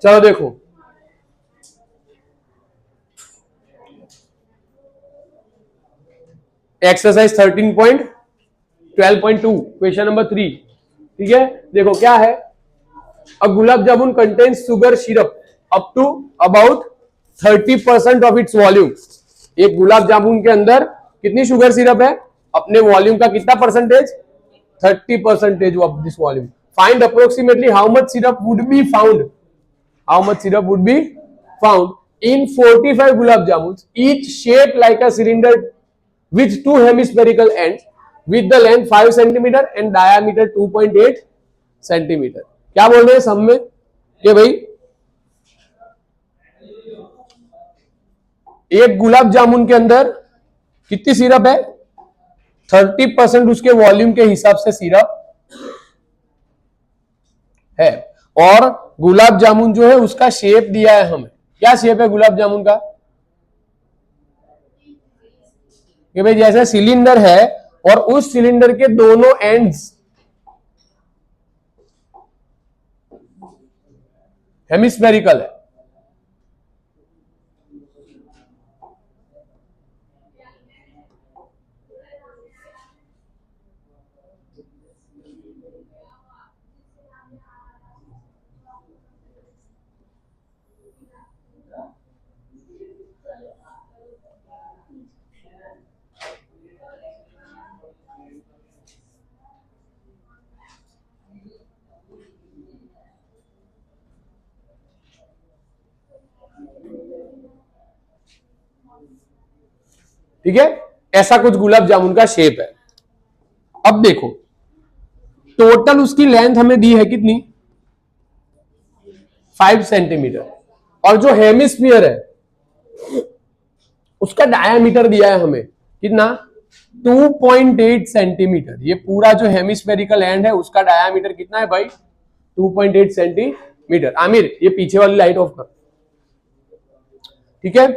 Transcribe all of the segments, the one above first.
चलो देखो, exercise 13.12.2 question number 3। ठीक है, देखो क्या है, a gulab jamun contains sugar syrup up to about 30% of its volume. एक गुलाब जामुन के अंदर कितनी शुगर सिरप है, अपने वॉल्यूम का कितना percentage, 30% of this volume. Find approximately how much syrup would be found, how much syrup would be found in 45 gulab jamuns, each shaped like a cylinder with two hemispherical ends with the length 5 cm and diameter 2.8 cm। क्या बोल रहे हैं सब में कि भाई एक गुलाब जामुन के अंदर कितनी सिरप है, 30% उसके वॉल्यूम के हिसाब से सिरप है, और गुलाब जामुन जो है उसका शेप दिया है हमें। क्या शेप है गुलाब जामुन का, कि भाई जैसे सिलेंडर है और उस सिलेंडर के दोनों एंड्स हेमिस्फेरिकल है। ठीक है, ऐसा कुछ गुलाब जामुन का शेप है। अब देखो टोटल उसकी लेंथ हमें दी है कितनी, 5 सेंटीमीटर, और जो हेमिस्फीयर है उसका डायामीटर दिया है हमें कितना, 2.8 सेंटीमीटर। ये पूरा जो हेमिस्फेरिकल एंड है उसका डायामीटर कितना है भाई, 2.8 सेंटीमीटर। आमिर ये पीछे वाली लाइट ऑफ कर। ठीक है,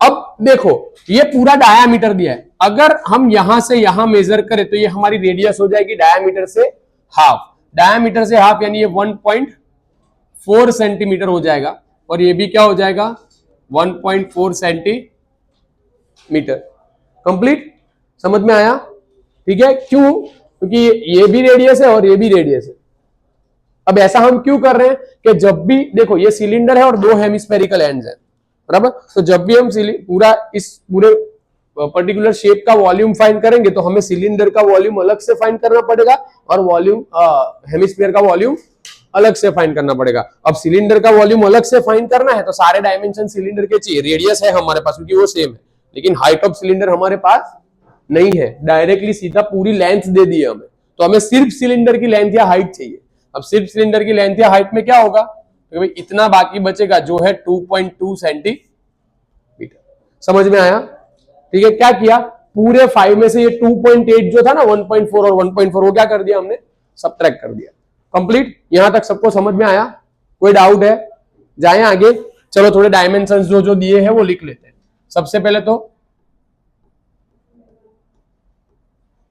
अब देखो ये पूरा डायामीटर दिया है, अगर हम यहां से यहां मेजर करें तो ये हमारी रेडियस हो जाएगी डायामीटर से हाफ, डायामीटर से हाफ यानी ये 1.4 सेंटीमीटर हो जाएगा, और ये भी क्या हो जाएगा 1.4 सेंटीमीटर। कंप्लीट, समझ में आया। ठीक है, क्यों, क्योंकि ये भी रेडियस है और ये भी रेडियस है। अब ऐसा हम क्यों कर रहे हैं कि जब भी देखो ये सिलेंडर है और दो हेमिस्फेरिकल एंड्स हैं, बराबर, तो जब भी हम पूरा इस पूरे पर्टिकुलर शेप का वॉल्यूम फाइंड करेंगे तो हमें सिलेंडर का वॉल्यूम अलग से फाइंड करना पड़ेगा और वॉल्यूम हेमिस्फीयर का वॉल्यूम अलग से फाइंड करना पड़ेगा। अब सिलेंडर का वॉल्यूम अलग से फाइंड करना है तो सारे डायमेंशन सिलेंडर के चाहिए, रेडियस है हमारे पास क्योंकि वो सेम है, लेकिन हाइट ऑफ सिलेंडर हमारे पास नहीं है, डायरेक्टली सीधा पूरी लेंथ दे दी है हमें, तो हमें सिर्फ सिलेंडर की लेंथ या हाइट चाहिए। अब सिर्फ सिलेंडर की लेंथ या हाइट में क्या होगा, तो भाई इतना बाकी बचेगा जो है 2.2 सेंटीमीटर। समझ में आया। ठीक है, क्या किया, पूरे 5 में से ये 2.8 जो था ना 1.4 और 1.4 वो क्या कर दिया हमने, सबट्रैक्ट कर दिया। कंप्लीट, यहां तक सबको समझ में आया, कोई डाउट है, जाएं आगे। चलो थोड़े डायमेंशंस जो जो दिए हैं वो लिख लेते हैं। सबसे पहले तो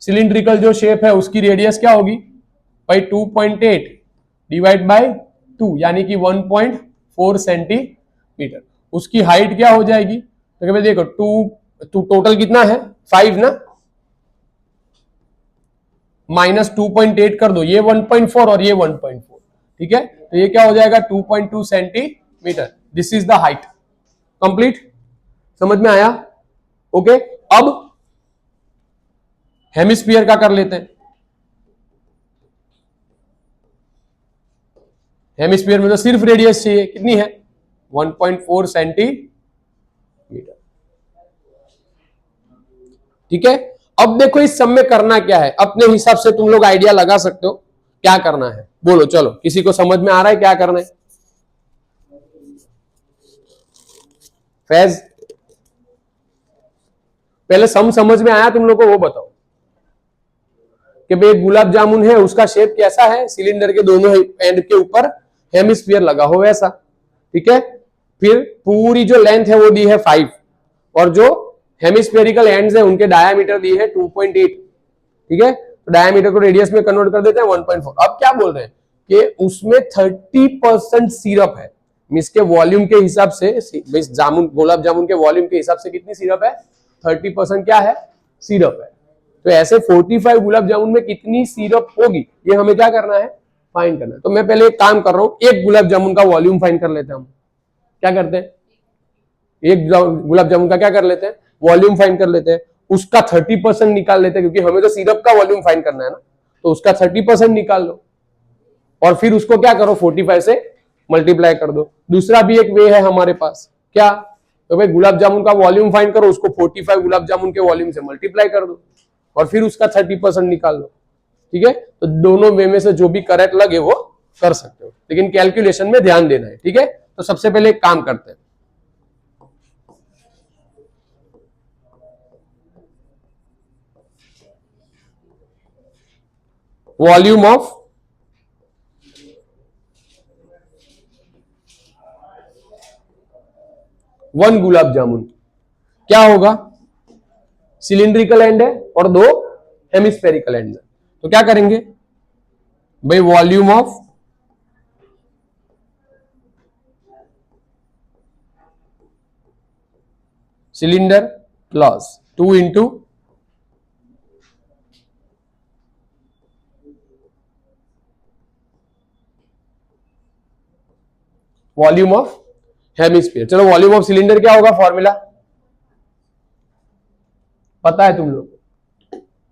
सिलिंड्रिकल जो शेप है उसकी रेडियस क्या होगी भाई, 2.8 डिवाइड बाय 2 यानी कि 1.4 सेंटीमीटर। उसकी हाइट क्या हो जाएगी, तो भाई देखो 2 टोटल कितना है 5 ना, माइनस 2.8 कर दो, ये 1.4 और ये 1.4। ठीक है, तो ये क्या हो जाएगा 2.2 centimetre. This is the height. Complete, समझ में आया। ओके, अब हेमिस्फीयर का कर लेते हैं। हेमिस्फीयर में तो सिर्फ रेडियस चाहिए, कितनी है 1.4 सेंटीमीटर। ठीक है, अब देखो इस सब में करना क्या है, अपने हिसाब से तुम लोग आइडिया लगा सकते हो क्या करना है, बोलो। चलो किसी को समझ में आ रहा है क्या करना है, फैज पहले सम समझ में आया तुम लोग को, वो बताओ कि भाई गुलाब जामुन है उसका शेप कैसा है, सिलेंडर के दोनों एंड के ऊपर हेमिस्फीयर लगा हो ऐसा। ठीक है, फिर पूरी जो लेंथ है वो दी है 5 और जो हेमिस्फेरिकल एंड्स है उनके डायामीटर दी है 2.8। ठीक है, तो डायामीटर को रेडियस में कन्वर्ट कर देते हैं 1.4। अब क्या बोल रहे हैं कि उसमें 30% सिरप है, मिस के वॉल्यूम के हिसाब से, मिस जामुन गुलाब जामुन के वॉल्यूम के हिसाब से कितनी सिरप है, 30% क्या है, सिरप है। तो ऐसे 45 गुलाब जामुन में कितनी सिरप होगी, ये हमें क्या करना है, फाइंड करना है। तो मैं पहले एक काम कर रहा हूं, एक गुलाब जामुन का वॉल्यूम फाइंड कर लेते हैं हम। क्या करते हैं, एक गुलाब जामुन का क्या कर लेते हैं, वॉल्यूम फाइंड कर लेते हैं, उसका 30% निकाल लेते हैं, क्योंकि हमें तो सिरप का वॉल्यूम फाइंड करना है ना। तो उसका 30% निकाल लो और फिर उसको क्या करो, 45 से मल्टीप्लाई कर दो। दूसरा भी एक वे है हमारे पास, क्या, तो भाई गुलाब जामुन का वॉल्यूम फाइंड करो, उसको 45 गुलाब जामुन के वॉल्यूम से मल्टीप्लाई कर दो और फिर उसका 30% निकाल लो। ठीक है, तो दोनों वे में से जो भी करेक्ट लगे वो कर सकते हो, लेकिन कैलकुलेशन में ध्यान देना है। ठीक है, तो सबसे पहले एक काम करते हैं, volume of one gulab jamun क्या होगा, सिलिंड्रिकल एंड है और दो हेमिस्फेरिकल एंड है। तो क्या करेंगे भाई, volume of cylinder plus 2 into volume of hemisphere. चलो, वॉल्यूम ऑफ सिलेंडर क्या होगा, फॉर्मूला पता है तुम लोग,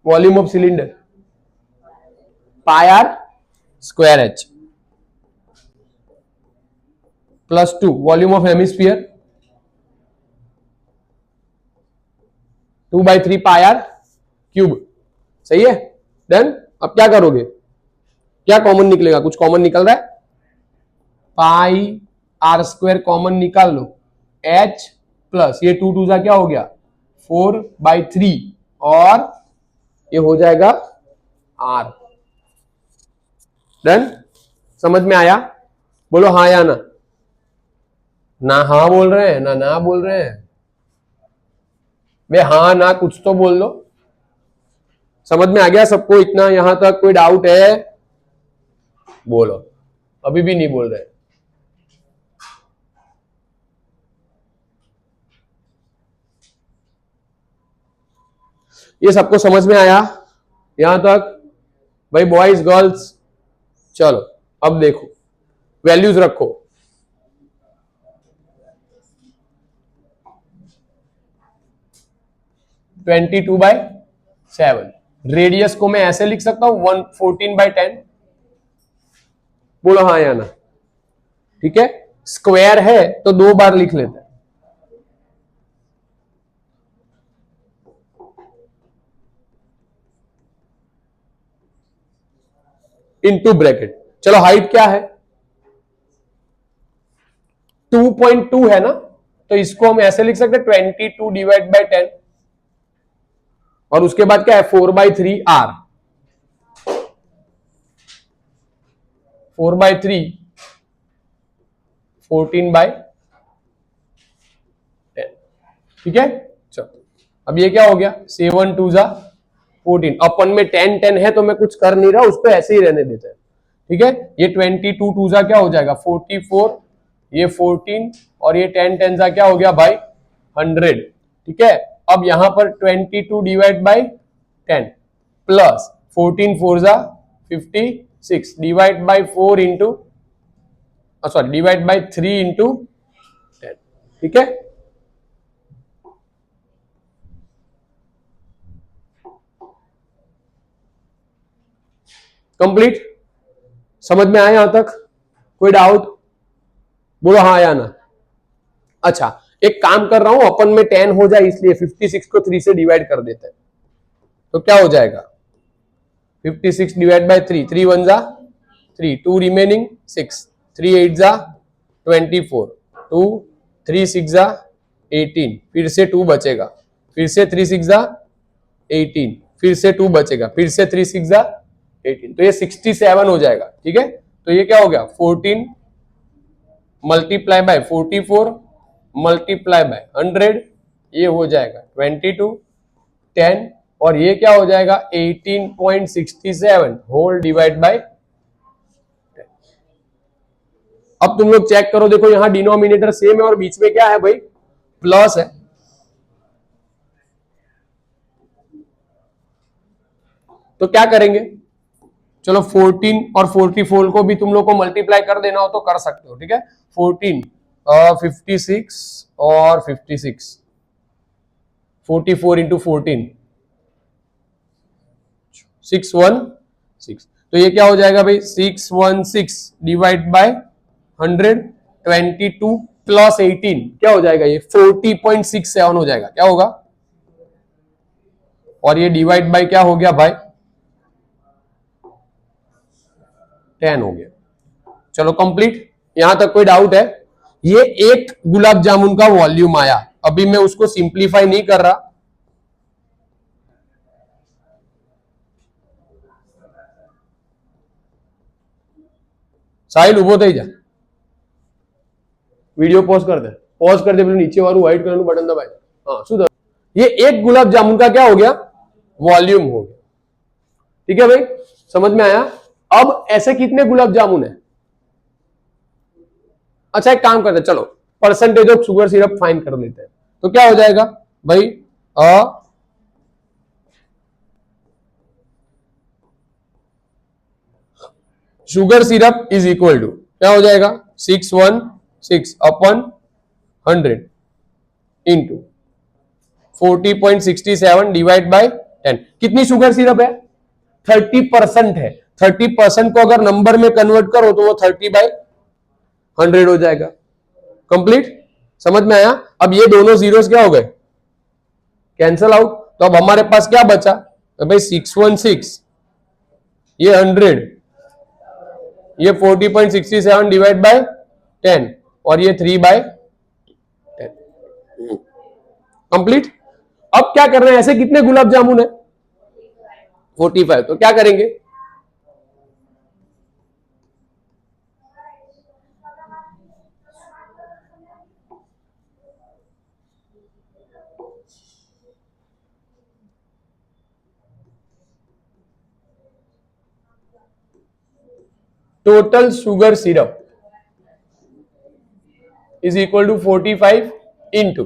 volume of cylinder pi are square H plus 2 volume of hemisphere 2/3 pi R cube. सही है, देन अब क्या करोगे, क्या कॉमन निकलेगा, कुछ कॉमन निकल रहा है, पाई आर स्क्वायर कॉमन निकाल लो, एच प्लस ये 2 2 क्या हो गया 4/3 और ये हो जाएगा आर। डन, समझ में आया, बोलो हाँ या ना, ना हाँ बोल रहे हैं, ना बोल रहे हैं, वे हाँ ना कुछ तो बोल लो। समझ में आ गया सबको, इतना यहां तक कोई डाउट है, बोलो, अभी भी नहीं बोल रहे। ये सबको समझ में आया यहां तक भाई, बॉयज गर्ल्स। चलो अब देखो, वैल्यूज रखो, ट्वेंटी 2/7। रेडियस को मैं ऐसे लिख सकता हूं 14/10। बोलो हाँ या ना, ठीक है, स्क्वायर है तो 2 बार लिख लेते हैं, इनटू ब्रैकेट। चलो हाइट क्या है, 2.2 है ना, तो इसको हम ऐसे लिख सकते हैं 22/10 और उसके बाद क्या है 4/3 आर, 4/3 14/10। ठीक है, चलो अब ये क्या हो गया 7 2 14, अपन में 10 10 है तो मैं कुछ कर नहीं रहा, उसको ऐसे ही रहने देते हैं। ठीक है, ये 22 2 क्या हो जाएगा 44, ये 14 और ये 10 10 क्या हो गया भाई 100। ठीक है, अब यहां पर 22/10 plus 14 4 56 divide by 4 into sorry divide by 3 into 10। ठीक है, कंप्लीट, समझ में आया यहां तक, कोई डाउट, बोलो हाँ या ना। अच्छा, एक काम कर रहा हूं, अपन में 10 हो जाए इसलिए 56 को 3 से डिवाइड कर देते हैं, तो क्या हो जाएगा 56 डिवाइड बाई 3, 3 1 3, 2 रिमेनिंग 6, 3 8 24, 2 3 6 18, फिर से 2 बचेगा, फिर से 3 6 18, फिर से 2 बचेगा, फिर से 3 6 18, तो ये 67 हो जाएगा। ठीक है, तो ये क्या हो गया 14 मल्टीप्लाई बाय 44 मल्टीप्लाई बाय 100, ये हो जाएगा 22 10 और ये क्या हो जाएगा 18.67 होल डिवाइड बाय 10। अब तुम लोग चेक करो, देखो यहां डिनोमिनेटर सेम है और बीच में क्या है भाई, प्लस है। तो क्या करेंगे, चलो 14 और 44 को भी तुम लोग को मल्टीप्लाई कर देना हो तो कर सकते हो, ठीक है। 14 56 और 56, 44 इंटू 14 616। तो ये क्या हो जाएगा भाई, 616 डिवाइड बाय 100, 22 प्लस 18 क्या हो जाएगा, ये 40.67 हो जाएगा। क्या होगा, और ये डिवाइड बाय क्या हो गया भाई, 10 हो गया। चलो कंप्लीट, यहां तक कोई डाउट है। ये एक गुलाब जामुन का वॉल्यूम आया। अभी मैं उसको सिंप्लीफाई नहीं कर रहा, साहिल उभो थई जा, वीडियो पॉज कर दे, पॉज कर दे, पेલું નીચે વાળું व्हाइट कलर નું बटन दबाए। हाँ શું થયું, ये एक गुलाब जामुन का क्या हो गया, वॉल्यूम हो गया। ठीक है भाई, समझ में आया। अब ऐसे कितने गुलाब जामुन है, अच्छा एक काम करते हैं, चलो percentage of sugar syrup find कर लेते हैं। तो क्या हो जाएगा भाई, sugar syrup is equal to क्या हो जाएगा, 616 अपॉन 100 इंटू 40.67 डिवाइड बाय 10। कितनी शुगर सिरप है, 30% है। 30% को अगर नंबर में कन्वर्ट करो तो वो 30/100 हो जाएगा। कंप्लीट, समझ में आया। अब ये दोनों जीरोस क्या हो गए, कैंसल आउट। तो अब हमारे पास क्या बचा, तो भाई 616, ये 100, ये 40.67 डिवाइड बाय 10 और ये 3/10। कंप्लीट। अब क्या कर रहे हैं, ऐसे कितने गुलाब जामुन है, 45। तो क्या करेंगे, total sugar syrup is equal to 45 into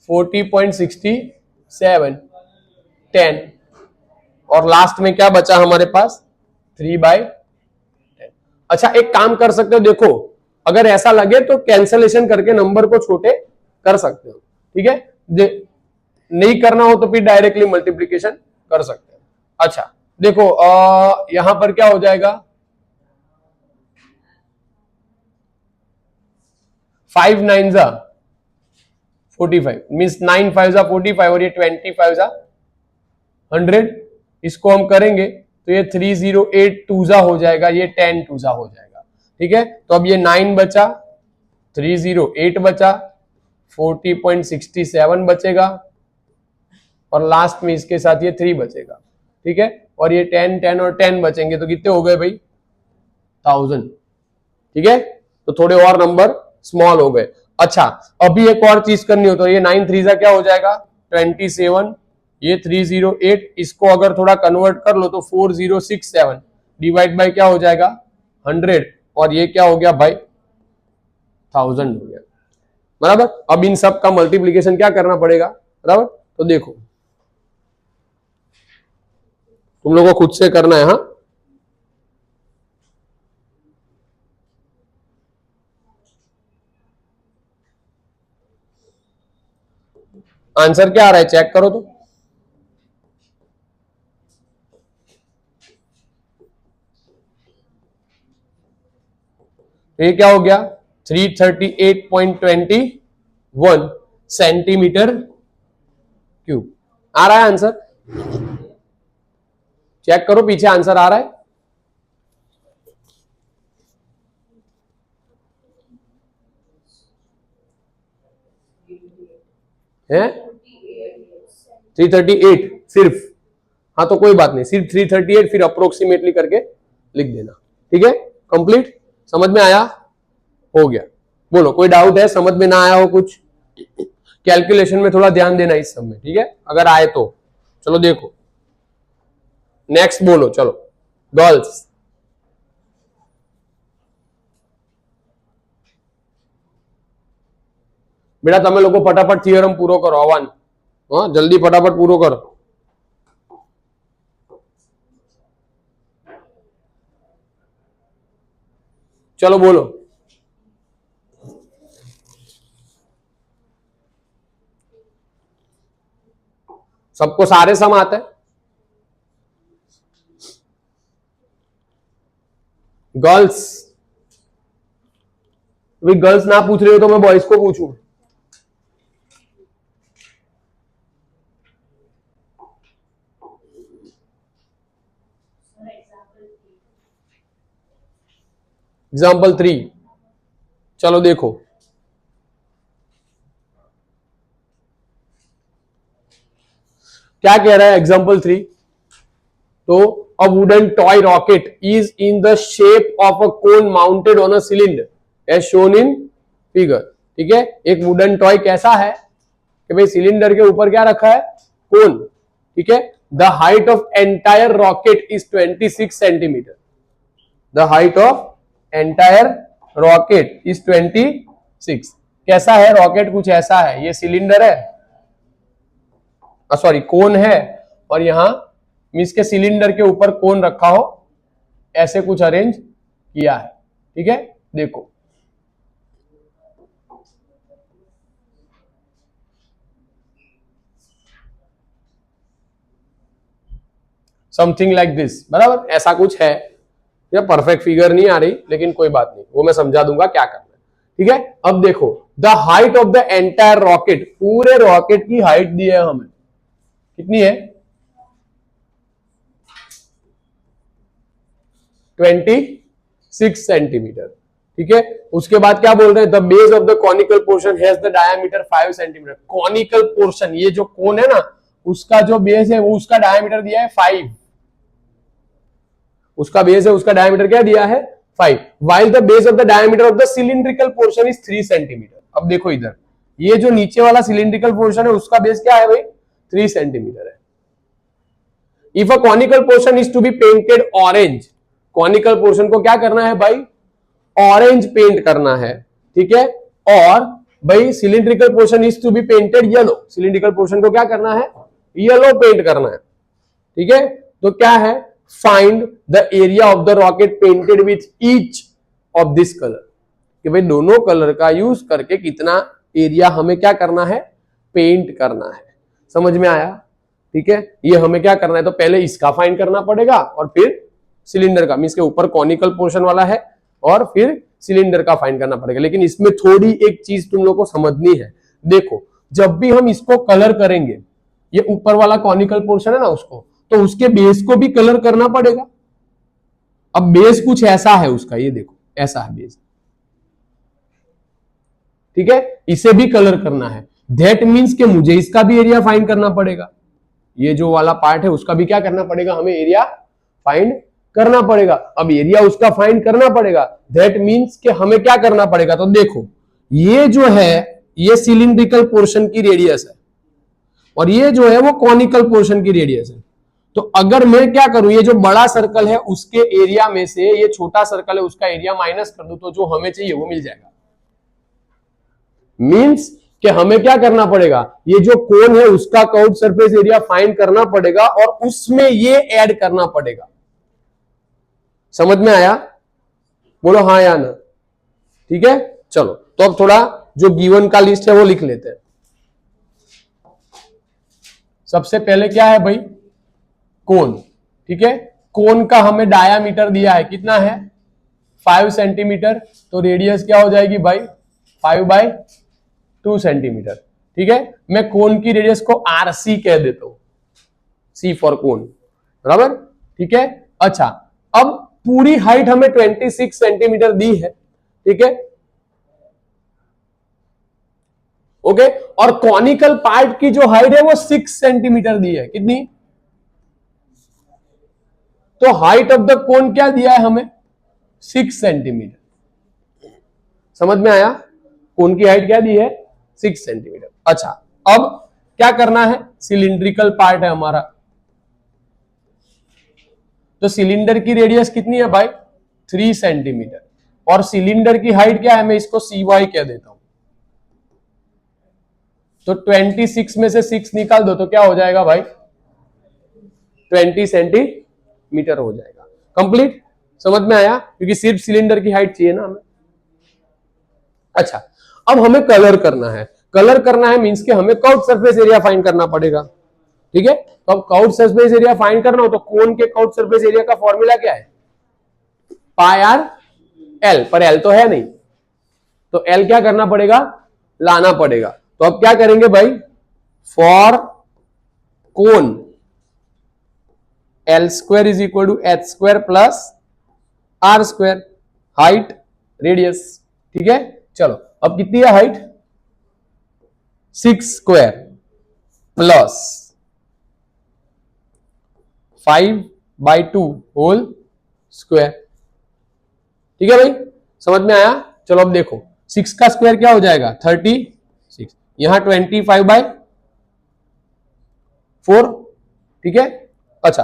40.67 10 और लास्ट में क्या बचा हमारे पास, 3/10। अच्छा एक काम कर सकते हो, देखो अगर ऐसा लगे तो कैंसलेशन करके नंबर को छोटे कर सकते हो, ठीक है। नहीं करना हो तो फिर डायरेक्टली मल्टीप्लीकेशन कर सकते हो। अच्छा देखो यहां पर क्या हो जाएगा, 5 9 जा 45 मीन्स 9 5 जा 45 और ये 25 जा 100। इसको हम करेंगे तो ये 308 2 जा हो जाएगा, ये 10 2 जा हो जाएगा। ठीक है, तो अब ये 9 बचा, 308 बचा, 40.67 बचेगा और लास्ट में इसके साथ ये 3 बचेगा। ठीक है, और ये 10 10 और 10 बचेंगे तो कितने हो गए भाई, 1000। ठीक है, तो थोड़े और नंबर स्मॉल हो गए। अच्छा अभी एक और चीज करनी हो तो ये 9 3 जा क्या हो जाएगा, 27, ये 308, इसको अगर थोड़ा कन्वर्ट कर लो तो 4067 डिवाइड बाय क्या हो जाएगा, 100 और ये क्या हो गया भाई, 1000 हो गया। बराबर। अब इन सब का मल्टीप्लीकेशन क्या करना पड़ेगा, बराबर। तो देखो तुम लोगों को खुद से करना है। हाँ आंसर क्या आ रहा है चेक करो तो। ये क्या हो गया, 338.21 सेंटीमीटर क्यूब आ रहा है आंसर। चेक करो पीछे आंसर आ रहा है 338 सिर्फ। हाँ तो कोई बात नहीं, सिर्फ 338 फिर अप्रोक्सीमेटली करके लिख देना। ठीक है, कंप्लीट, समझ में आया, हो गया। बोलो कोई डाउट है, समझ में ना आया हो कुछ, कैलकुलेशन में थोड़ा ध्यान देना इस सब में, ठीक है, अगर आए तो। चलो देखो नेक्स्ट बोलो, चलो गर्ल्स। बेटा તમે લોકો ફટાફટ થિયરમ પૂરો કરો આવાન, હા જલ્દી ફટાફટ પૂરો કરો। चलो बोलो। सबको सारे सम आते हैं? गर्ल्स, अभी गर्ल्स ना पूछ रहे हो तो मैं बॉयज को पूछूं। एग्जाम्पल 3, चलो देखो। क्या कह रहा है एग्जाम्पल 3? तो a wooden toy rocket is in the shape of a cone mounted on a cylinder as shown in figure. ठीक है, एक वुडन टॉय कैसा है कि भाई सिलेंडर के ऊपर क्या रखा है, कोन। ठीक है, the height of entire rocket is 26 centimetre. The height of entire rocket is 26। कैसा है रॉकेट? कुछ ऐसा है, ये सिलेंडर है, सॉरी कोन है, और यहां मींस के सिलेंडर के ऊपर कोन रखा हो, ऐसे कुछ अरेंज किया है। ठीक है, देखो समथिंग लाइक दिस, बराबर ऐसा कुछ है। ये परफेक्ट फिगर नहीं आ रही, लेकिन कोई बात नहीं, वो मैं समझा दूंगा क्या करना है। ठीक है, अब देखो the height of the entire rocket, पूरे रॉकेट की हाइट दी है हमें, कितनी है? 26 सेंटीमीटर। ठीक है, उसके बाद क्या बोल रहे हैं? The base of the conical portion has the diameter 5 centimetre. Conical portion, ये जो कोन है ना, उसका जो बेस है वो उसका डायमीटर दिया है 5। उसका बेस है, उसका डायमीटर क्या दिया है? 5। while the base of the diameter of the cylindrical portion is 3 centimetre. अब देखो इधर, ये जो नीचे वाला सिलिंड्रिकल पोर्शन है उसका बेस क्या है भाई? 3 सेंटीमीटर है। If a conical portion is to be painted orange, conical portion को क्या करना है भाई? ऑरेंज पेंट करना है। ठीक है, और भाई cylindrical portion is to be painted yellow, cylindrical portion को क्या करना है? येलो पेंट करना है। ठीक है, तो क्या है? Find the area of the rocket painted with each of this colour, कि भाई दोनों कलर का यूज करके कितना एरिया हमें क्या करना है? पेंट करना है। समझ में आया? ठीक है, ये हमें क्या करना है, तो पहले इसका फाइंड करना पड़ेगा और फिर सिलेंडर का, मींस के ऊपर कॉनिकल पोर्शन वाला है, और फिर सिलेंडर का फाइंड करना पड़ेगा। लेकिन इसमें थोड़ी एक चीज तुम लोग को समझनी है। देखो, जब भी हम इसको कलर करेंगे, ये ऊपर वाला कॉनिकल पोर्शन है ना उसको, तो उसके बेस को भी कलर करना पड़ेगा। अब बेस कुछ ऐसा है उसका, ये देखो ऐसा है बेस। ठीक है, इसे भी कलर करना है। दैट मींस कि मुझे इसका भी एरिया फाइंड करना पड़ेगा। ये जो वाला पार्ट है उसका भी क्या करना पड़ेगा? हमें एरिया फाइंड करना पड़ेगा। अब एरिया उसका फाइंड करना पड़ेगा, दैट मींस कि हमें क्या करना पड़ेगा? तो देखो, ये जो है ये सिलिंड्रिकल पोर्शन की रेडियस है, और ये जो है वो कॉनिकल पोर्शन की रेडियस है। तो अगर मैं क्या करूं, ये जो बड़ा सर्कल है उसके एरिया में से ये छोटा सर्कल है उसका एरिया माइनस कर दूं, तो जो हमें चाहिए वो मिल जाएगा। मींस कि हमें क्या करना पड़ेगा? ये जो कोन है उसका कर्व्ड सरफेस एरिया फाइंड करना पड़ेगा, और उसमें ये ऐड करना पड़ेगा। समझ में आया? बोलो हाँ या ना। ठीक है, चलो तो अब थोड़ा जो गिवन का लिस्ट है वो लिख लेते हैं। सबसे पहले क्या है भाई? कोन। ठीक है, कोन का हमें डायामीटर दिया है, कितना है? 5 सेंटीमीटर। तो रेडियस क्या हो जाएगी भाई? 5/2 सेंटीमीटर। ठीक है, मैं कोन की रेडियस को आरसी कह देता हूं, सी फॉर कोन, बराबर। ठीक है, अच्छा अब पूरी हाइट हमें 26 सेंटीमीटर दी है। ठीक है, ओके, और कॉनिकल पार्ट की जो हाइट है वो 6 सेंटीमीटर दी है। कितनी? तो हाइट ऑफ द कोन क्या दिया है हमें? 6 सेंटीमीटर। समझ में आया? कोन की हाइट क्या दी है? 6 सेंटीमीटर। अच्छा, अब क्या करना है, सिलिंड्रिकल पार्ट है हमारा, तो सिलेंडर की रेडियस कितनी है भाई 3 सेंटीमीटर, और सिलेंडर की हाइट क्या है, मैं इसको CY कह देता हूं। तो 26 में से 6 निकाल दो तो क्या हो जाएगा भाई 20 सेंटीमीटर हो जाएगा। कंप्लीट, समझ में आया, क्योंकि सिर्फ सिलेंडर की हाइट चाहिए ना हमें। अच्छा, अब हमें कलर करना है, कलर करना है मींस के हमें कर्व्ड सरफेस एरिया फाइंड करना पड़ेगा, ठीक है। तो अब कर्व्ड सरफेस एरिया फाइंड करना हो तो कोन के कर्व्ड सरफेस एरिया का फॉर्मूला क्या है, पाई आर एल, पर एल तो है नहीं, तो एल क्या करना पड़ेगा, लाना पड़ेगा। तो अब क्या करेंगे भाई, for cone L square is equal to H square plus R square, height radius, ठीक है। चलो अब कितनी है height, 6 square plus 5/2 whole square, ठीक है भाई, समझ में आया। चलो अब देखो 6 का स्क्वायर क्या हो जाएगा 36, यहां 25/4, ठीक है। अच्छा,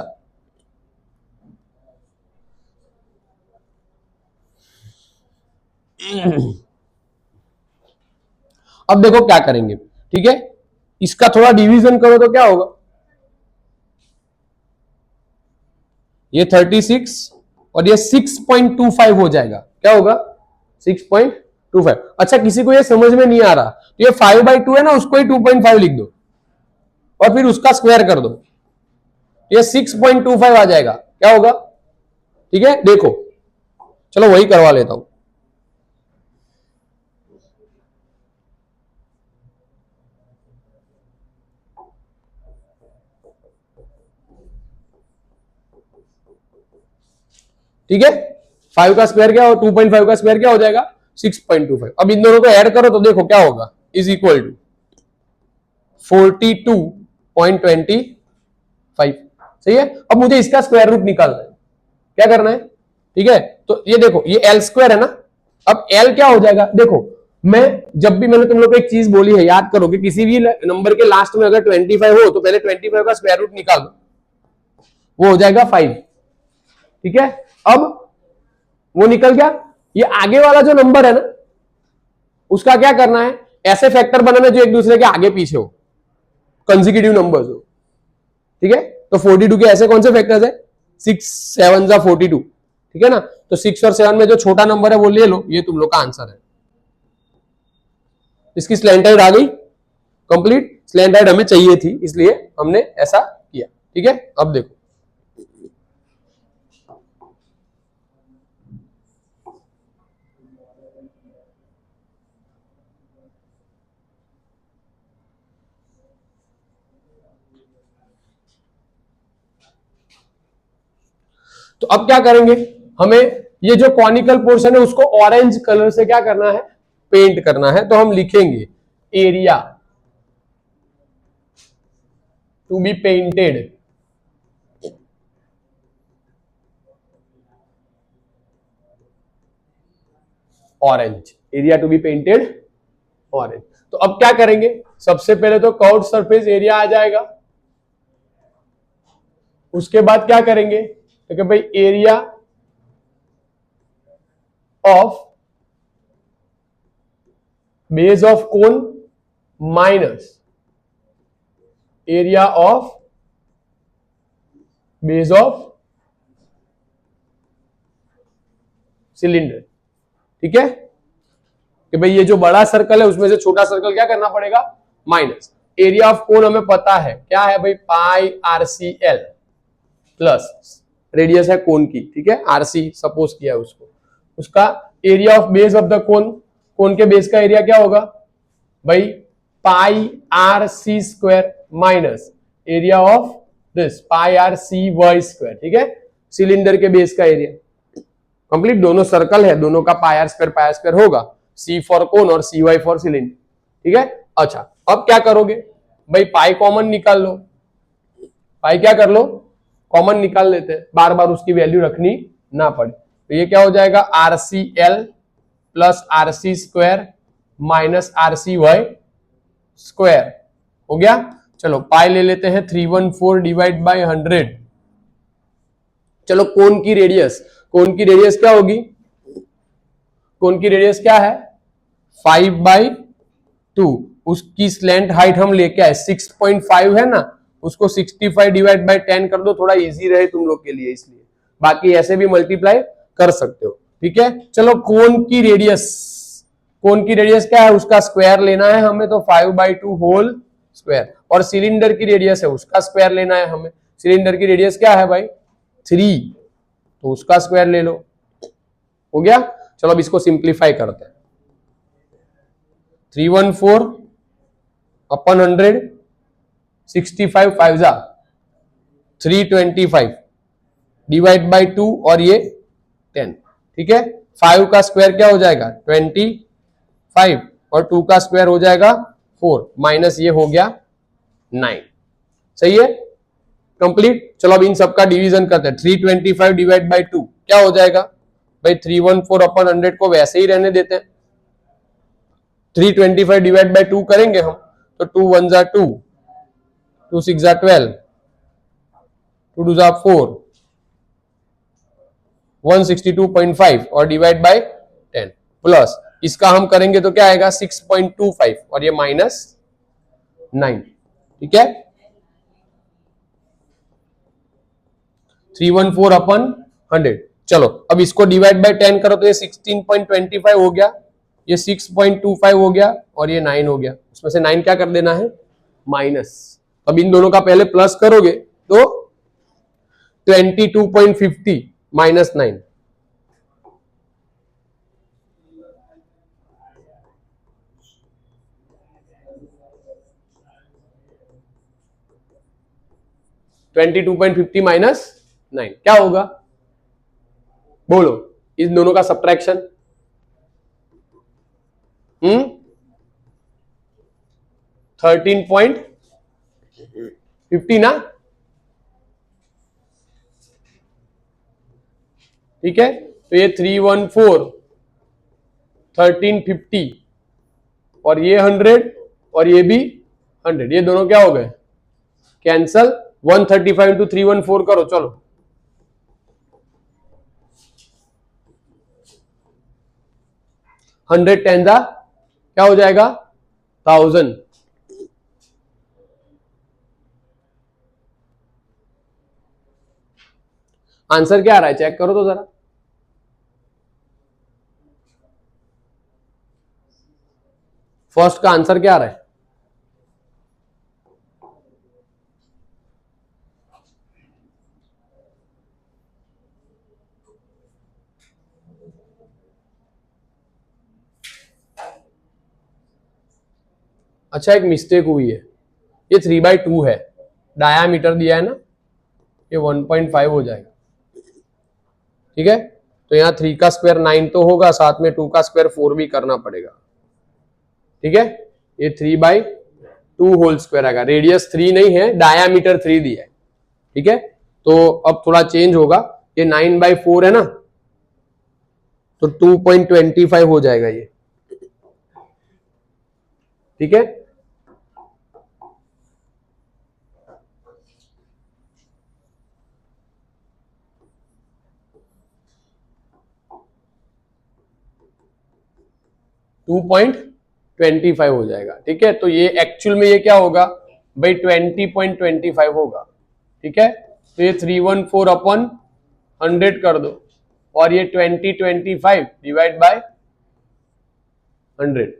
अब देखो क्या करेंगे, ठीक है, इसका थोड़ा डिवीजन करो तो क्या होगा, ये 36 और ये 6.25 हो जाएगा, क्या होगा 6.25। अच्छा, किसी को ये समझ में नहीं आ रहा तो ये 5/2 है ना, उसको ही 2.5 लिख दो और फिर उसका स्क्वायर कर दो, ये 6.25 आ जाएगा, क्या होगा, ठीक है। देखो चलो वही करवा लेता हूं, ठीक है। 5 का स्क्वायर क्या हो, 2.5 का स्क्वायर क्या हो जाएगा 6.25। अब इन दोनों को ऐड करो तो देखो क्या होगा, इज इक्वल टू 42.25, सही है। अब मुझे इसका स्क्वायर रूट निकालना है, क्या करना है, ठीक है। तो ये देखो ये एल स्क्वायर है ना, अब एल क्या हो जाएगा, देखो मैं जब भी मैंने तुम लोग को एक चीज बोली है याद करो कि किसी भी नंबर के लास्ट में अगर 25 हो तो पहले 25 का स्क्वायर रूट निकाल दो, वो हो जाएगा 5, ठीक है। अब वो निकल गया, ये आगे वाला जो नंबर है ना उसका क्या करना है, ऐसे फैक्टर बनाना जो एक दूसरे के आगे पीछे हो, कंसेक्यूटिव नंबर्स हो, ठीक है। तो 42 के ऐसे कौन से फैक्टर्स है, 6 7 जा 42, ठीक है ना। तो 6 और 7 में जो छोटा नंबर है वो ले लो, ये तुम लोग का आंसर है। इसकी स्लैंटाइड आ गई, कंप्लीट स्लैंटाइड हमें चाहिए थी इसलिए हमने ऐसा किया, ठीक है। अब देखो तो अब क्या करेंगे, हमें ये जो कॉनिकल पोर्शन है उसको ऑरेंज कलर से क्या करना है, पेंट करना है। तो हम लिखेंगे area to be painted orange, area to be painted orange. तो अब क्या करेंगे, सबसे पहले तो कर्व्ड सरफेस एरिया आ जाएगा, उसके बाद क्या करेंगे, तो भाई area of base of cone minus area of base of cylinder, ठीक है। कि भाई ये जो बड़ा सर्कल है उसमें से छोटा सर्कल क्या करना पड़ेगा, माइनस एरिया ऑफ कोन हमें पता है क्या है भाई पाई RCL प्लस रेडियस है कोन की, ठीक है, RC सपोज किया है उसको, उसका area of base of the cone, cone के बेस का एरिया क्या होगा भाई pi RC square minus area of this pi RCY square, ठीक है, सिलेंडर के बेस का एरिया। कंप्लीट, दोनों सर्कल है, दोनों का पाई आर स्क्वायर होगा, C फॉर कोन और CY फॉर सिलेंडर, ठीक है। अच्छा अब क्या करोगे भाई, पाई कॉमन निकाल लो, पाई क्या कर लो कॉमन निकाल लेते हैं, बार बार उसकी वैल्यू रखनी ना पड़े। तो ये क्या हो जाएगा RCL plus RC square minus RCY square हो गया। चलो पाई ले लेते हैं 314 डिवाइड बाय 100। चलो कोन की रेडियस, कोन की रेडियस क्या होगी, कोन की रेडियस क्या है 5/2। उसकी स्लैंट हाइट हम लेके आए 6.5 है ना, उसको 65 डिवाइड बाय 10 कर दो, थोड़ा इजी रहे तुम लोग के लिए इसलिए, बाकी ऐसे भी मल्टीप्लाई कर सकते हो। ठीक है, चलो कोन की रेडियस, कोन की रेडियस क्या है, उसका स्क्वायर लेना है हमें, तो 5/2 होल स्क्वायर। और सिलेंडर की रेडियस है उसका स्क्वायर लेना है हमें, सिलेंडर की रेडियस क्या है भाई 3, तो उसका स्क्वायर ले लो। हो गया। चलो अब इसको सिंप्लीफाई करते हैं। 314 अपन 100, 65 5 जा 325 डिवाइड बाय 2 और ये 10। ठीक है, 5 का स्क्वायर क्या हो जाएगा 25 और 2 का स्क्वायर हो जाएगा 4 माइनस ये हो गया 9। सही है, कंप्लीट। चलो अब इन सबका डिवीजन करते हैं। 325 डिवाइड बाय 2 क्या हो जाएगा भाई 314 अपन 100 को वैसे ही रहने देते हैं। 325 डिवाइड बाय 2 करेंगे हम, तो 2 1 जा 2, 2 6 जा 12, 2 2 जा 4, 162.5 और डिवाइड बाय 10 प्लस इसका हम करेंगे तो क्या आएगा 6.25 और ये माइनस 9। ठीक है, 314 अपन 100। चलो अब इसको डिवाइड बाय 10 करो तो ये 16.25 हो गया, ये 6.25 हो गया और ये 9 हो गया। उसमें से 9 क्या कर देना है माइनस। अब इन दोनों का पहले प्लस करोगे तो 22.50 माइनस 9, 22.50 माइनस 9 क्या होगा बोलो, इन दोनों का सब्ट्रैक्शन। 13.50 ना, ठीक है, तो ये 314 1350 और ये 100 और ये भी 100, ये दोनों क्या हो गए कैंसल। 135 इंटू 314 करो, चलो 100 10 जा क्या हो जाएगा 1000। आंसर क्या आ रहा है चेक करो तो जरा। फर्स्ट का आंसर क्या आ रहा है, अच्छा एक मिस्टेक हुई है, ये 3/2 है, डायामीटर दिया है ना, ये 1.5 हो जाएगा। ठीक है, तो यहाँ 3 का स्क्वायर 9 तो होगा, साथ में 2 का स्क्वायर 4 भी करना पड़ेगा। ठीक है, ये 3/2 होल स्क्वायर आएगा, रेडियस 3 नहीं है डायामीटर 3 दिया है। ठीक है, तो अब थोड़ा चेंज होगा, ये 9/4 है ना, तो 2.25 हो जाएगा ये। ठीक है, टू पॉइंट 25 हो जाएगा। ठीक है, तो ये एक्चुअल में ये क्या होगा भाई 20.25 होगा। ठीक है, तो ये 314 अपन 100 कर दो और ये 2025 डिवाइड बाय 100।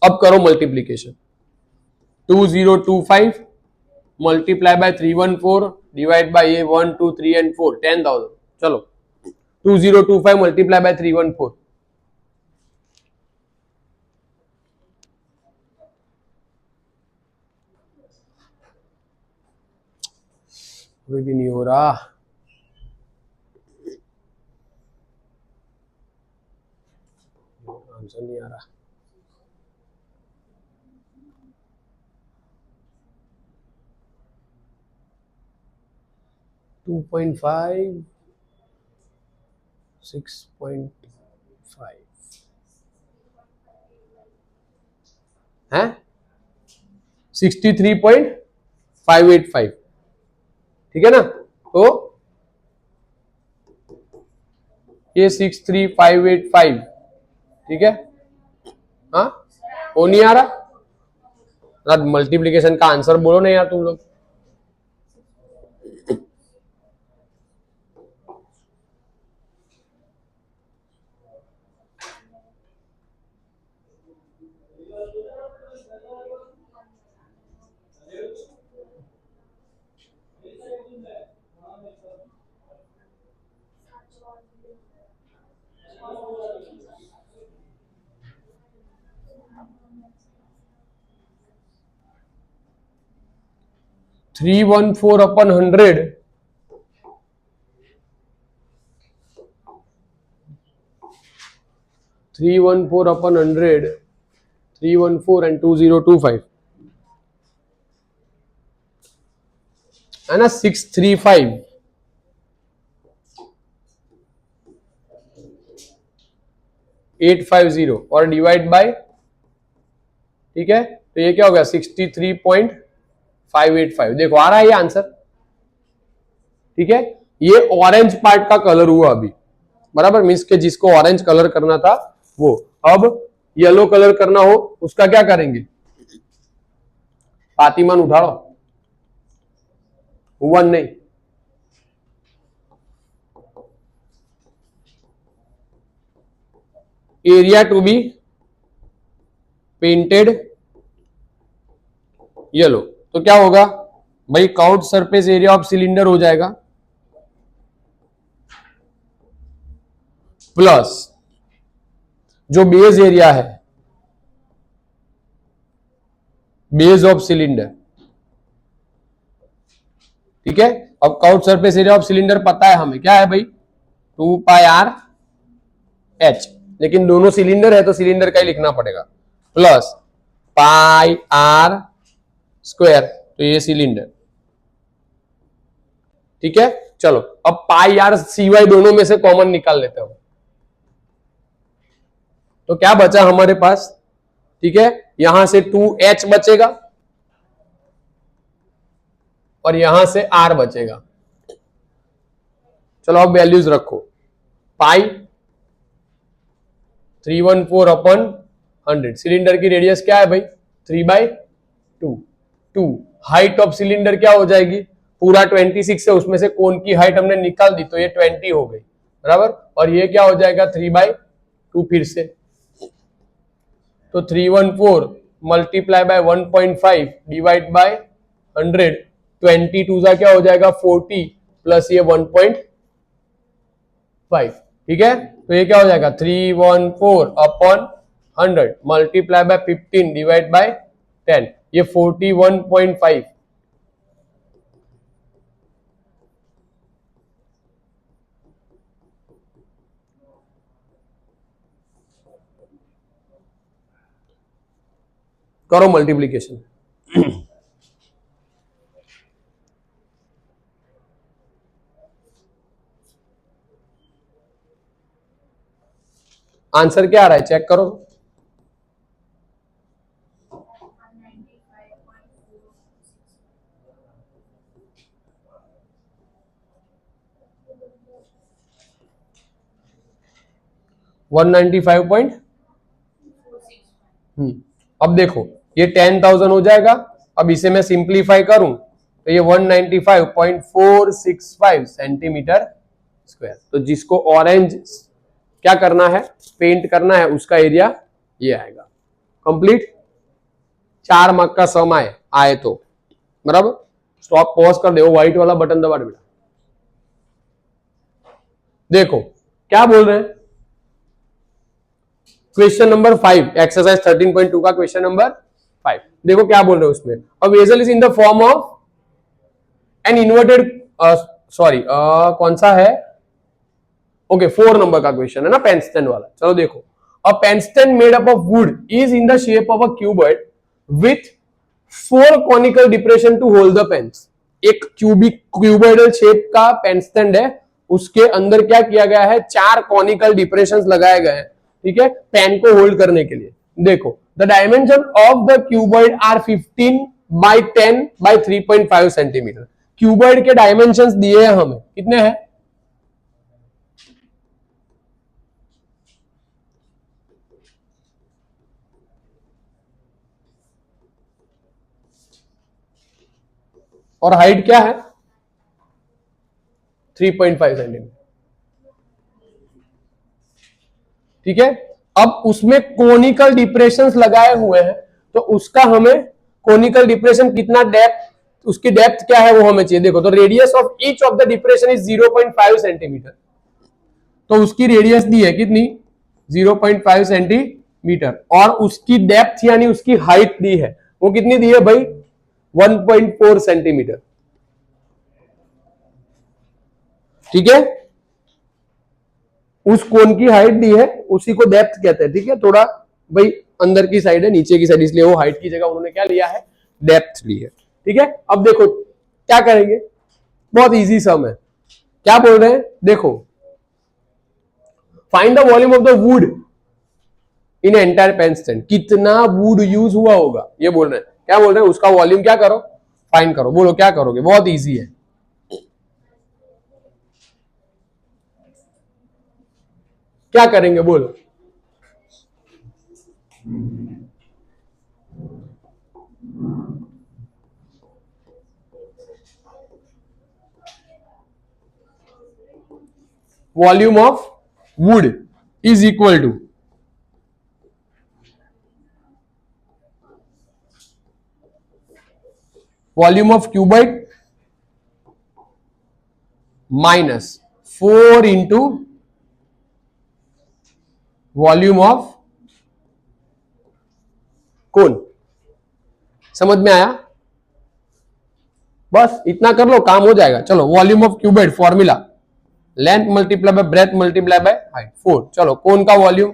अब करो multiplication, 2025 multiply by 314 divide by ये 1 2 3 एंड 4 10,000। चलो 2025 मल्टीप्लाई बाय 314, अभी भी नहीं हो रहा, आंसर नहीं आ रहा। टू पॉइंट फाइव 6.5 है 63.585, ठीक है ना। तो ये 63585, ठीक है। हाँ, वो नहीं आ रहा, मल्टीप्लीकेशन का आंसर बोलो ना यार तुम लोग। थ्री 314/100 314/100 314 and 2025 है ना, 635,850 और डिवाइड बाय, ठीक है। तो ये क्या हो गया 63.585। देखो आ रहा है ये आंसर, ठीक है। ये ऑरेंज पार्ट का कलर हुआ अभी, बराबर, मीन्स के जिसको ऑरेंज कलर करना था वो। अब येलो कलर करना हो उसका क्या करेंगे, फातिमान उठा लो, 1 नहीं, area to be painted yellow. तो क्या होगा भाई, curved surface area of cylinder हो जाएगा प्लस जो बेस एरिया है, बेस ऑफ सिलेंडर, ठीक है। अब curved surface area of cylinder पता है हमें, क्या है भाई 2πr h, लेकिन दोनों सिलेंडर है तो सिलेंडर का ही लिखना पड़ेगा, प्लस πr स्क्वायर, तो ये सिलेंडर, ठीक है। चलो अब πr cy दोनों में से कॉमन निकाल लेते हो, तो क्या बचा हमारे पास, ठीक है। यहां से 2h बचेगा और यहां से r बचेगा। चलो अब वैल्यूज रखो, पाई 314/100, सिलेंडर की रेडियस क्या है भाई 3/2, 2 हाइट ऑफ सिलेंडर क्या हो जाएगी, पूरा 26 है, उसमें से कोन की हाइट हमने निकाल दी तो ये 20 हो गई, बराबर। और ये क्या हो जाएगा 3/2 फिर से, तो 314 मल्टीप्लाई बाय 1.5 डिवाइड बाय 100, 22 का क्या हो जाएगा 40 प्लस ये 1.5, ठीक है। तो ये क्या हो जाएगा 314/100 मल्टीप्लाई बाय 15 डिवाइड बाय 10, ये 41.5। करो मल्टीप्लीकेशन। आंसर क्या आ रहा है चेक करो, 195. अब देखो ये 10,000 हो जाएगा, अब इसे मैं सिंप्लीफाई करूं तो ये 195.465 सेंटीमीटर स्क्वायर। तो जिसको ऑरेंज क्या करना है, पेंट करना है, उसका एरिया ये आएगा। कंप्लीट, 4 मार्क का सम आए तो, बराबर। स्टॉप पॉज कर दो, व्हाइट वाला बटन दबा दो बेटा। देखो क्या बोल रहे हैं, क्वेश्चन नंबर 5, एक्सरसाइज 13.2 का क्वेश्चन नंबर 5। देखो क्या बोल रहे हैं उसमें, a vessel is in the form of an inverted, sorry कौन सा है, ओके 4 नंबर का क्वेश्चन है ना, पेन स्टैंड वाला। चलो देखो, a pen stand made up of wood is in the shape of a cuboid with 4 conical depression to hold the pens. एक क्यूबॉइडल शेप का पेन स्टैंड है, उसके अंदर क्या किया गया है, 4 कॉनिकल डिप्रेशंस लगाए गए हैं, ठीक है, पेन को होल्ड करने के लिए। देखो the dimension of the cuboid are 15 by 10 by 3.5 centimetre. Cuboid के डायमेंशंस दिए हैं हमें, कितने हैं? और हाइट क्या है? 3.5 सेंटीमीटर। ठीक है, अब उसमें कोनिकल डिप्रेशंस लगाए हुए हैं, तो उसका हमें कोनिकल डिप्रेशन कितना डेप्थ, उसकी डेप्थ क्या है वो हमें चाहिए। देखो, तो radius of each of the depression is 0.5 centimetre, तो उसकी रेडियस दी है कितनी? 0.5 सेंटीमीटर, और उसकी डेप्थ यानी उसकी हाइट दी है, वो कितनी दी है भाई? 1.4 सेंटीमीटर। ठीक है, उस कोन की हाइट दी है, उसी को डेप्थ कहते हैं। ठीक है, थोड़ा भाई अंदर की साइड है, नीचे की साइड, इसलिए वो हाइट की जगह उन्होंने क्या लिया है? डेप्थ ली है। ठीक है, अब देखो क्या करेंगे, बहुत इजी सम है। क्या बोल रहे हैं? देखो, find the volume of the wood in entire pen stand. कितना वुड यूज हुआ होगा ये बोल रहे हैं। क्या बोल रहे हैं? उसका वॉल्यूम क्या करो? फाइंड करो। बोलो क्या करोगे? बहुत इजी है। क्या करेंगे बोलो? Volume of wood is equal to volume of cuboid minus 4 into volume of cone. समझ में आया? बस इतना कर लो, काम हो जाएगा। चलो, volume of cuboid formula length multiply by breadth multiply by height 4। चलो, कोन का volume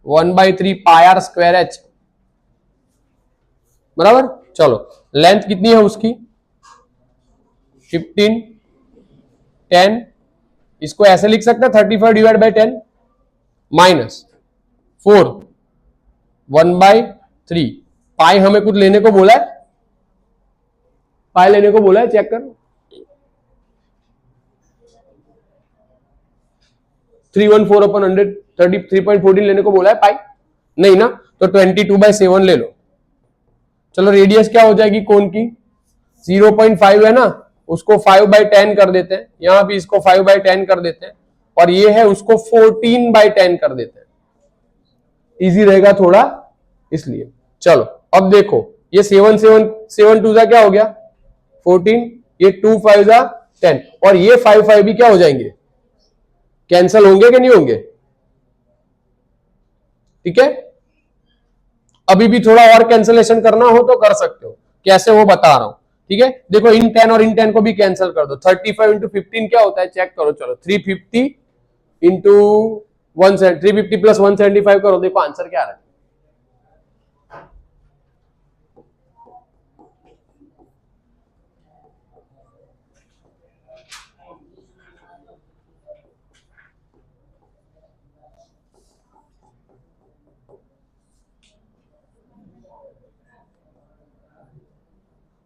1/3 pi are square h, बराबर। चलो, लेंथ कितनी है उसकी? 15, 10, इसको ऐसे लिख सकते हैं 35 डिवाइड बाय 10 माइनस 4 1/3 पाई। हमें कुछ लेने को बोला है? पाई लेने को बोला है, चेक कर। 314 अपन 100 33.14 लेने को बोला है पाई? नहीं ना, तो 22/7 ले लो। चलो, रेडियस क्या हो जाएगी कोन की? 0.5 है ना, उसको 5/10 कर देते हैं, यहां भी इसको 5/10 कर देते हैं, और ये है उसको 14/10 कर देते हैं। इजी रहेगा थोड़ा, इसलिए। चलो, अब देखो, ये 7 2 क्या हो गया? 14, ये 2 5 10, और ये 5 5 भी क्या हो जाएंगे? कैंसल होंगे कि नहीं होंगे? ठीक है, अभी भी थोड़ा और कैंसलेशन करना हो तो कर सकते हो, कैसे वो बता रहा हूं। ठीक है, देखो, इन 10 और इन 10 को भी कैंसिल कर दो। 35 इंटू 15 क्या होता है? चेक करो। चलो, 350 इंटू 350 प्लस 175 करो, देखो आंसर क्या आ रहा है।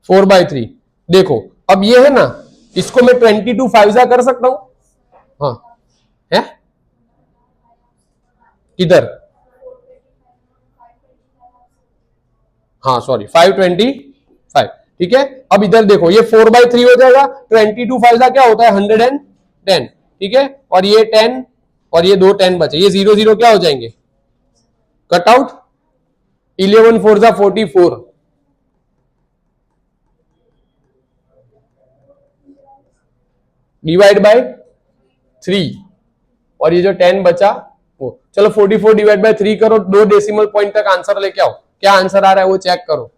Four by three. देखो, अब ये है ना, इसको मैं 22 5 कर सकता हूं। हाँ, है किधर? हाँ सॉरी, 525। ठीक है, अब इधर देखो, ये 4/3 हो जाएगा। 22 5 क्या होता है? 110। ठीक है, और ये 10 और ये 2 10 बचे, ये 0 0 क्या हो जाएंगे? Cut out. 11 4 44 डिवाइड बाय 3, और ये जो 10 बचा वो। चलो, 44 डिवाइड बाय 3 करो, 2 डेसिमल पॉइंट तक आंसर लेके आओ। क्या आंसर आ रहा है वो चेक करो।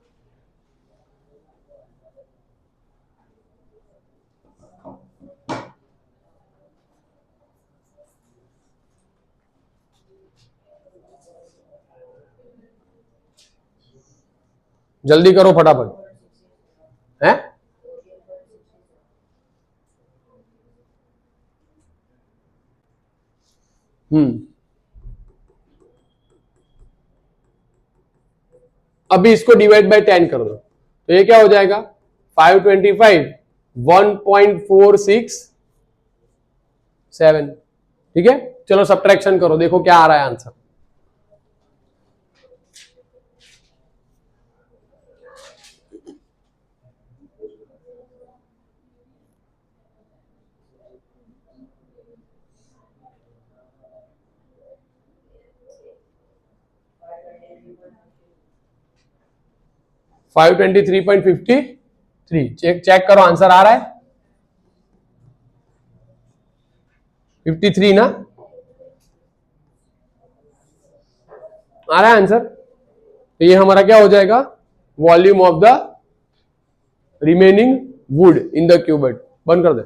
जल्दी करो फटाफट। है अभी इसको डिवाइड बाय 10 कर दो, तो ये क्या हो जाएगा 525 1.467। ठीक है, चलो सब्ट्रैक्शन करो, देखो क्या आ रहा है आंसर। फाइव 523.53। चेक करो आंसर आ रहा है 53 ना, आ रहा है आंसर। तो ये हमारा क्या हो जाएगा, volume of the remaining would in the cubed. बंद कर दे।